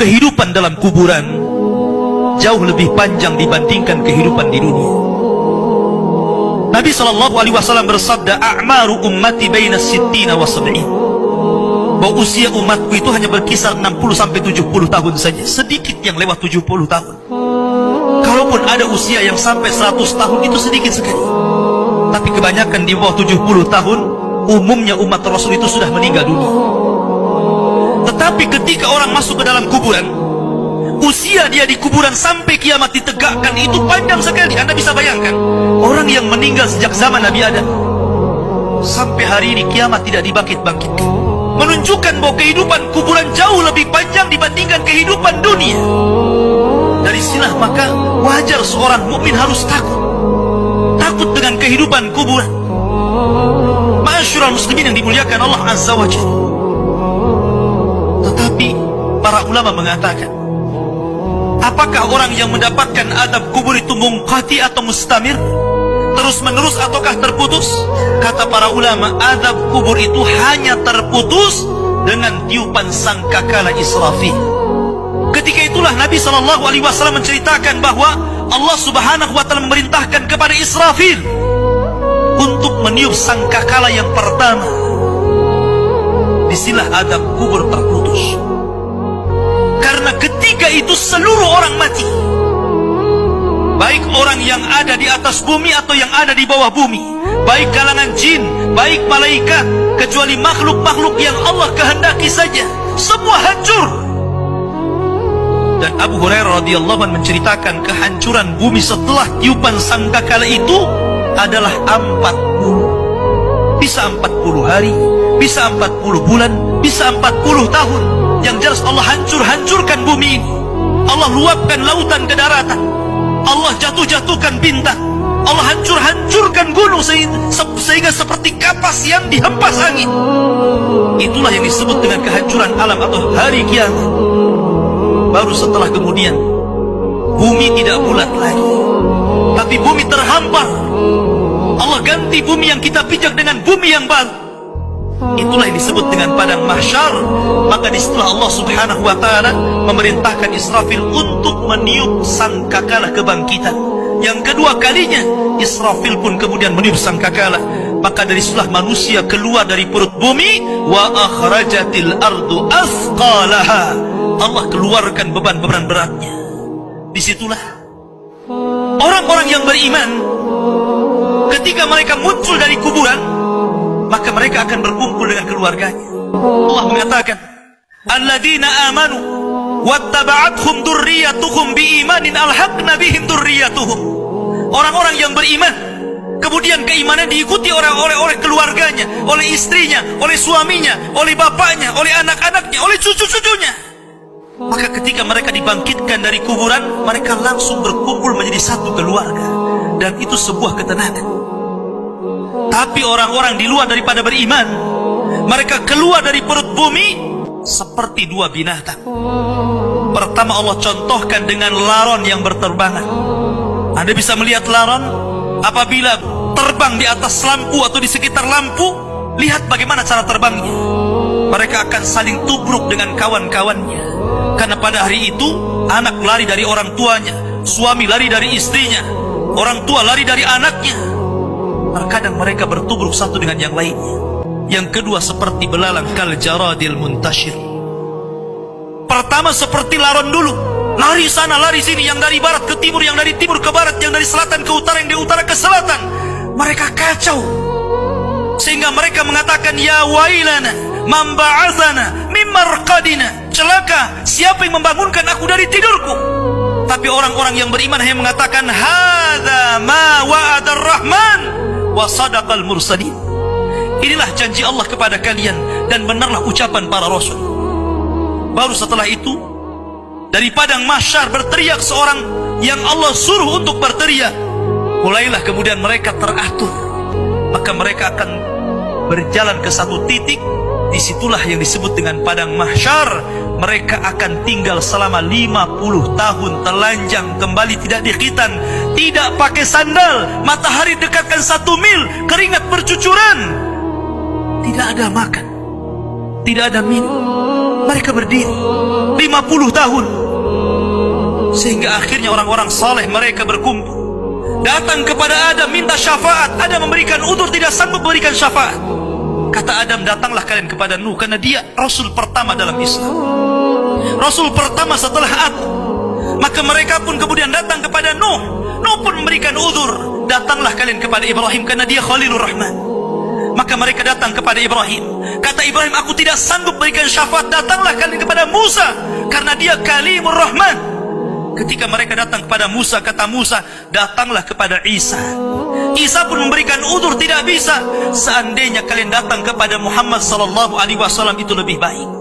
kehidupan dalam kuburan jauh lebih panjang dibandingkan kehidupan di dunia. Nabi SAW bersabda, a'maru ummati baina sittina wa sab'in, bahwa usia umatku itu hanya berkisar 60-70 tahun saja. Sedikit yang lewat 70 tahun. Kalaupun ada usia yang sampai 100 tahun, itu sedikit sekali. Tapi kebanyakan di bawah 70 tahun, umumnya umat Rasul itu sudah meninggal dunia. Tetapi ketika orang masuk ke dalam kuburan, usia dia di kuburan sampai kiamat ditegakkan itu panjang sekali. Anda bisa bayangkan, orang yang meninggal sejak zaman Nabi Adam sampai hari ini kiamat tidak dibangkit-bangkitkan, menunjukkan bahwa kehidupan kuburan jauh lebih panjang dibandingkan kehidupan dunia. Dari sinilah maka wajar seorang mukmin harus takut dengan kehidupan kuburan. Ma'asyiral muslimin yang dimuliakan Allah Azza wa Jalla. Tetapi para ulama mengatakan, apakah orang yang mendapatkan adab kubur itu munqati atau mustamir, terus menerus ataukah terputus? Kata para ulama, adab kubur itu hanya terputus dengan tiupan sangkakala Israfil. Ketika itulah Nabi SAW menceritakan bahwa Allah Subhanahu wa Ta'ala memerintahkan kepada Israfil untuk meniup sangkakala yang pertama. Disinilah adab kubur terputus. Karena ketika itu seluruh orang mati, baik orang yang ada di atas bumi atau yang ada di bawah bumi, baik kalangan jin, baik malaikat, kecuali makhluk-makhluk yang Allah kehendaki saja, semua hancur. Dan Abu Hurairah radhiyallahu anhu menceritakan kehancuran bumi setelah tiupan sangkakala itu adalah 40. Bisa 40 hari, bisa 40 bulan, bisa 40 tahun. Yang jelas Allah hancurkan bumi ini. Allah luapkan lautan ke daratan. Allah jatuhkan bintang. Allah hancurkan gunung sehingga seperti kapas yang dihempas angin. Itulah yang disebut dengan kehancuran alam atau hari kiamat. Baru setelah kemudian bumi tidak bulat lagi, tapi bumi terhampar. Allah ganti bumi yang kita pijak dengan bumi yang baru. Itulah yang disebut dengan padang mahsyar. Maka disitulah Allah Subhanahu wa Ta'ala memerintahkan Israfil untuk meniup sangkakala kebangkitan. Yang kedua kalinya Israfil pun kemudian meniup sangkakala. Maka dari situlah manusia keluar dari perut bumi. Wa akhrajatil ardu athqalaha. Allah keluarkan beban-beban beratnya. Disitulah orang-orang yang beriman, ketika mereka muncul dari kuburan, maka mereka akan berkumpul dengan keluarganya. Allah mengatakan, alladzina amanu wattaba'athum dzurriyyatuhum biimanin alhaqna bihim dzurriyyatuhum. Orang-orang yang beriman, kemudian keimanan diikuti oleh keluarganya, oleh istrinya, oleh suaminya, oleh bapaknya, oleh anak-anaknya, oleh cucu-cucunya. Maka ketika mereka dibangkitkan dari kuburan, mereka langsung berkumpul menjadi satu keluarga. Dan itu sebuah ketenangan. Tapi orang-orang di luar daripada beriman, mereka keluar dari perut bumi seperti dua binatang. Pertama Allah contohkan dengan laron yang berterbangan. Anda bisa melihat laron apabila terbang di atas lampu atau di sekitar lampu. Lihat bagaimana cara terbangnya. Mereka akan saling tubruk dengan kawan-kawannya. Karena pada hari itu anak lari dari orang tuanya, suami lari dari istrinya, orang tua lari dari anaknya. Terkadang mereka bertubruk satu dengan yang lainnya. Yang kedua seperti belalang kal jaradil muntashir. Pertama seperti laron dulu, lari sana lari sini, yang dari barat ke timur, yang dari timur ke barat, yang dari selatan ke utara, yang dari utara ke selatan. Mereka kacau sehingga mereka mengatakan, ya wailana man ba'atsana min marqadina. Celaka, siapa yang membangunkan aku dari tidurku? Tapi orang-orang yang beriman hanya mengatakan, hadza ma wa'adar rahman wa sadaqal mursalin. Inilah janji Allah kepada kalian dan benarlah ucapan para rasul. Baru setelah itu dari padang mahsyar berteriak seorang yang Allah suruh untuk berteriak. Mulailah kemudian mereka teratur. Maka mereka akan berjalan ke satu titik. Disitulah yang disebut dengan padang mahsyar. Mereka akan tinggal selama 50 tahun telanjang, kembali tidak dikhitan, tidak pakai sandal, matahari dekatkan 1 mil, keringat bercucuran, tidak ada makan. tidak ada minum. Mereka berdiri 50 tahun. Sehingga akhirnya orang-orang saleh mereka berkumpul, datang kepada Adam minta syafaat. Adam memberikan udzur, tidak sanggup memberikan syafaat. Kata Adam, datanglah kalian kepada Nuh, karena dia Rasul pertama dalam Islam, Rasul pertama setelah Adam. Maka mereka pun kemudian datang kepada Nuh. Nuh pun memberikan udzur, datanglah kalian kepada Ibrahim, karena dia Khalilur Rahman. Maka mereka datang kepada Ibrahim. Kata Ibrahim, aku tidak sanggup berikan syafaat, datanglah kalian kepada Musa, karena dia Kalimur Rahman. Ketika mereka datang kepada Musa, kata Musa, datanglah kepada Isa. Isa pun memberikan udzur, tidak bisa. Seandainya kalian datang kepada Muhammad sallallahu alaihi wasallam itu lebih baik.